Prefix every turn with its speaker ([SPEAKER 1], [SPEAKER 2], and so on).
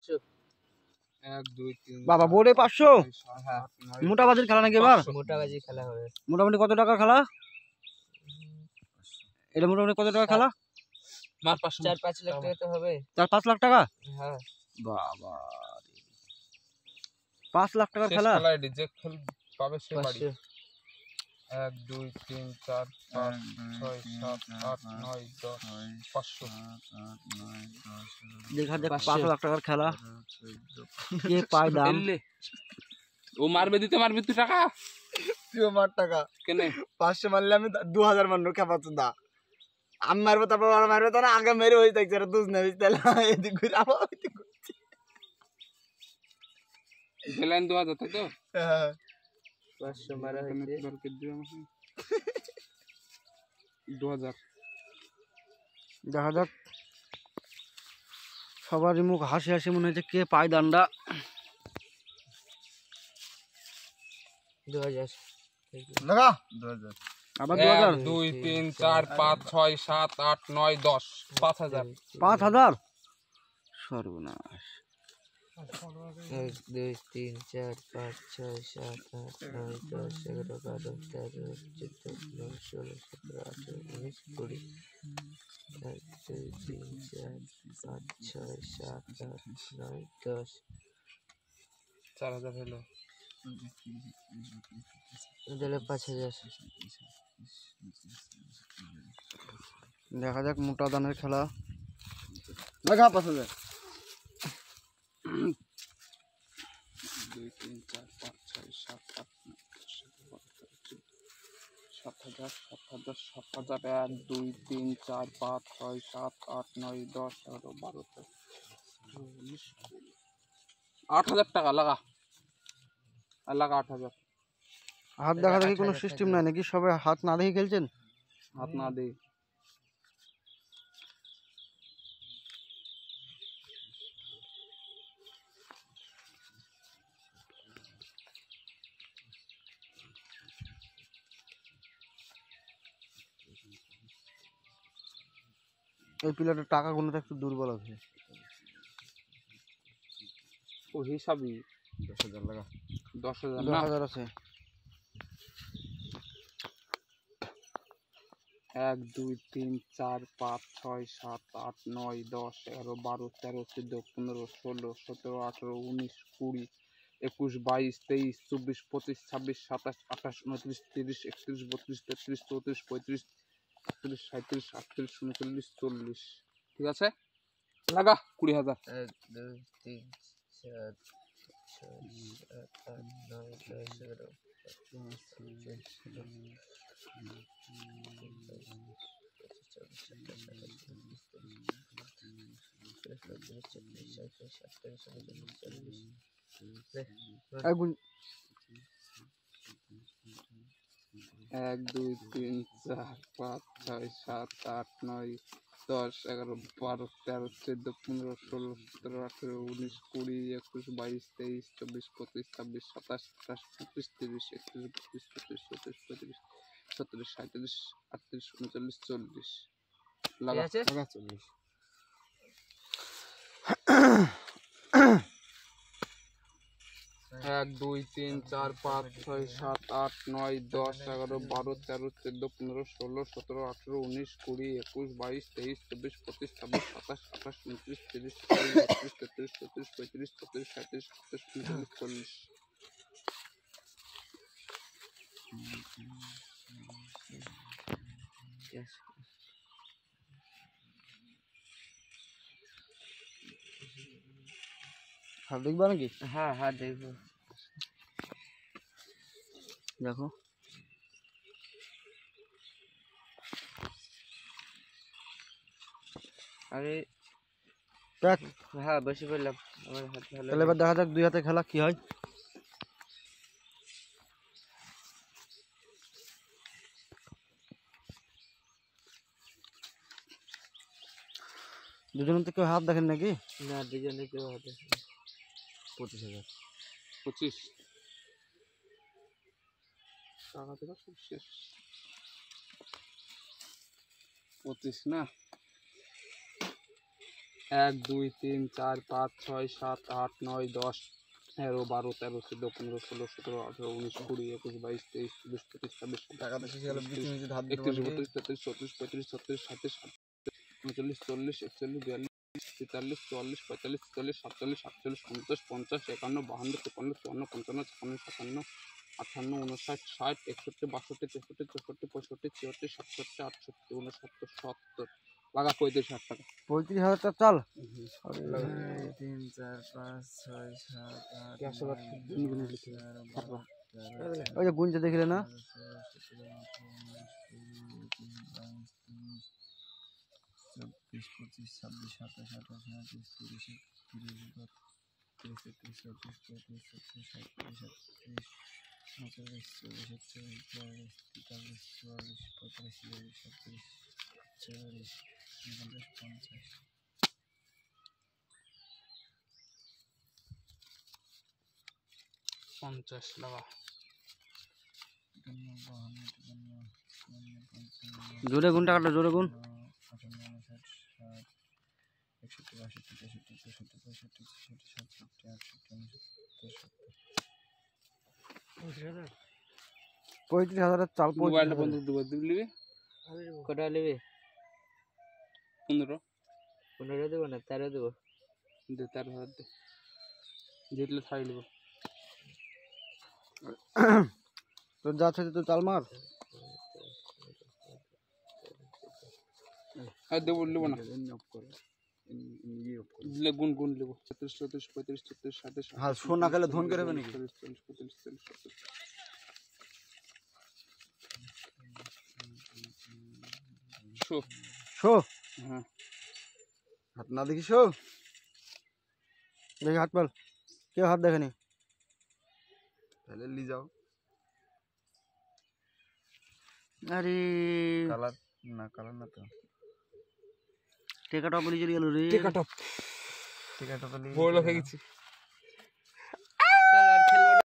[SPEAKER 1] 500
[SPEAKER 2] 1 2 3
[SPEAKER 3] বাবা বোর্ডে 500
[SPEAKER 1] হ্যাঁ
[SPEAKER 3] মোটা বাজির খেলা নাকি এবার
[SPEAKER 1] মোটা বাজি খেলা হবে
[SPEAKER 3] মোটামুটি কত টাকা খেলা এটা মোটামুটি কত টাকা খেলা
[SPEAKER 2] মার 500
[SPEAKER 1] 4-5 লাখ টাকা তো হবে
[SPEAKER 3] 4-5 লাখ টাকা
[SPEAKER 1] হ্যাঁ
[SPEAKER 3] বাবা 5 লাখ টাকার
[SPEAKER 2] শেষ
[SPEAKER 3] খেলা
[SPEAKER 2] খেলা এটি যে খেল পাবে সে বাড়ি
[SPEAKER 1] 500
[SPEAKER 2] 1 2 3 4 5 6 7 8 9 10 500
[SPEAKER 3] দেখা যাক 5 লাখ টাকার খেলা কে পায় দাম
[SPEAKER 2] এলে ও মারবে দিতে মারবি তুই টাকা
[SPEAKER 4] তুই মার টাকা
[SPEAKER 2] কেনে
[SPEAKER 4] 500 মারলে আমি 2000 মারনো খেপাচ্ছ দা আমি মারবো তারপর ওরা মারবে তো না আগে মেরে হয়ে থাকছে আর দুজ নেবিস তাহলে এদিক ঘুরে আবার ওইদিক ঘুরছে
[SPEAKER 2] বেলাইন 2000 তাই তো
[SPEAKER 1] 500 মারা হয়েছে
[SPEAKER 2] দরকার দিও আমাকে 2000
[SPEAKER 3] দেখা যাক সবারই মুখ হাসি হাসি মনে হচ্ছে কে পায় দান্ডা
[SPEAKER 1] 2000
[SPEAKER 4] লাগা 2000
[SPEAKER 3] আবার
[SPEAKER 2] 1
[SPEAKER 3] 2000
[SPEAKER 2] 2 3 4 5 6 7 8 9 10 5000
[SPEAKER 3] 5000 সর্বনাশ
[SPEAKER 1] 1 2 3 4 5 6 7 8 9 10 11 12 13 14 15 16 17 18 19 20 1 2 3 4 5 6 7 8 9 10
[SPEAKER 2] 4000 হলো
[SPEAKER 1] তাহলে 5000
[SPEAKER 3] দেখা যাক মোটা দানের খেলা
[SPEAKER 4] লাগা 5000
[SPEAKER 2] 2 3 4 5 6 7 8 9 10 7000 1 2 3 4 5 6 7 8 9 10 11 12 8000 টাকা লাগা আর লাগা 8000
[SPEAKER 3] হাত দেখা দেখি কোনো সিস্টেম নাই নাকি সবাই হাত না দেখে খেলছেন
[SPEAKER 2] হাত না দে
[SPEAKER 3] এই প্লেয়ারের টাকা গুলোটা একটু দুর্বল আছে
[SPEAKER 2] ও হিসাবই
[SPEAKER 4] 10000 লাগা
[SPEAKER 2] 10000 না
[SPEAKER 3] 10,000 আছে
[SPEAKER 2] 1 2 3 4 5 6 7 8 9 10 11 12 13 14 15 16 17 18 19 20 21 22 23 24 25 26 27 28 29 30 31 32 33 34 35 36 37 38 39 40 ঠিক আছে লাগা 20000
[SPEAKER 1] 1 2 3 4 6 7 8 9 10 11
[SPEAKER 3] আগুন
[SPEAKER 2] 1 2 3 4 5 6 7 8 9 10 11 12 13 14 15 16 17 18 19 20 21 22 23 24 25 26 27 28 29 30 31 32 33 34 35 37 38 39 40 লাগা
[SPEAKER 1] আছে
[SPEAKER 4] লাগা 40
[SPEAKER 2] 1 2 3 4 5 6 7 8 9 10 11 12 13 14 15 16 17 18 19 20 21 22 23 24 25 26 27 28 29 30 31 32 33 34 35 36 37 39
[SPEAKER 1] yes
[SPEAKER 3] হাত দেখবা নাকি
[SPEAKER 1] হ্যাঁ হ্যাঁ দেখবো
[SPEAKER 3] দেখো
[SPEAKER 1] আরে
[SPEAKER 3] দেখ
[SPEAKER 1] হ্যাঁ বসে পড়লাম আমার হাত ভালো
[SPEAKER 3] তাহলে এবার দেখা যাক দুই হাতে খেলা কি হয় দুজনের তো কেউ হাত দেখেন নাকি
[SPEAKER 1] না দুজনে কেউ হাতে
[SPEAKER 4] 25000
[SPEAKER 2] 25 টাকা থেকে সব শেষ 25 না 1 2 3 4 5 6 7 8 9 10 11 12 13 14 15 16 17 18 19 20 21 22 23 24 25 26
[SPEAKER 4] টাকা তো শেষ হয়ে গেল, বিচি মিচি ধার দিতে
[SPEAKER 2] 31
[SPEAKER 4] পারবি।
[SPEAKER 2] 32 33 34 35 36 37 39 40 41 42 43 44 45 46 47 47 50 50 51 52 53 54 55 56 57 58 59 60 61 62 63 64 65 66 67 68 69 70 লাগা 35,000 টাকা
[SPEAKER 3] 35,000 টাকা চাল।
[SPEAKER 4] 3 4 5 6 7 8
[SPEAKER 1] একশো বার
[SPEAKER 4] 9
[SPEAKER 3] ওই যে গুনতে দেখলে না,
[SPEAKER 4] 24 25 26 27 28 29 30 31 32 33 34 35 36 37 38 39 40 41 42 43 44 45 46
[SPEAKER 2] 50 লাগা
[SPEAKER 3] জোরে গুন টাকাটা, জোরে গুন। 35,000 চাল।
[SPEAKER 2] মোবাইলটা বন্ধ দেবো দিবি
[SPEAKER 1] কটা নেবে?
[SPEAKER 2] 15
[SPEAKER 1] 15 দেবো না 13 দেবো?
[SPEAKER 2] দে 13,000 দে যেগুলো ছাড়ি নেবো
[SPEAKER 3] তোর যা আছে তুই চাল মার।
[SPEAKER 2] আর দেবো নেবো না দিলে গুন গুন নেবো 36 34 35 36 37
[SPEAKER 4] হ্যাঁ, শোন না খেলে ধন করে হবে নাকি?
[SPEAKER 2] 40 45 46 শো
[SPEAKER 3] শো
[SPEAKER 2] হ্যাঁ
[SPEAKER 4] হাত না দেখি শো।
[SPEAKER 3] দেখি হাত পাল, কেউ হাত দেখেনি।
[SPEAKER 4] তাহলে লি যাও।
[SPEAKER 3] আরে
[SPEAKER 4] কালার না, কালার না তো,
[SPEAKER 3] টেকাটা বলি চলে গেল রে।
[SPEAKER 2] টেকা টপ
[SPEAKER 4] ঠিক আছে তাহলে
[SPEAKER 2] বড় লোক হয়ে গেছি।
[SPEAKER 1] চল আর খেলবো না।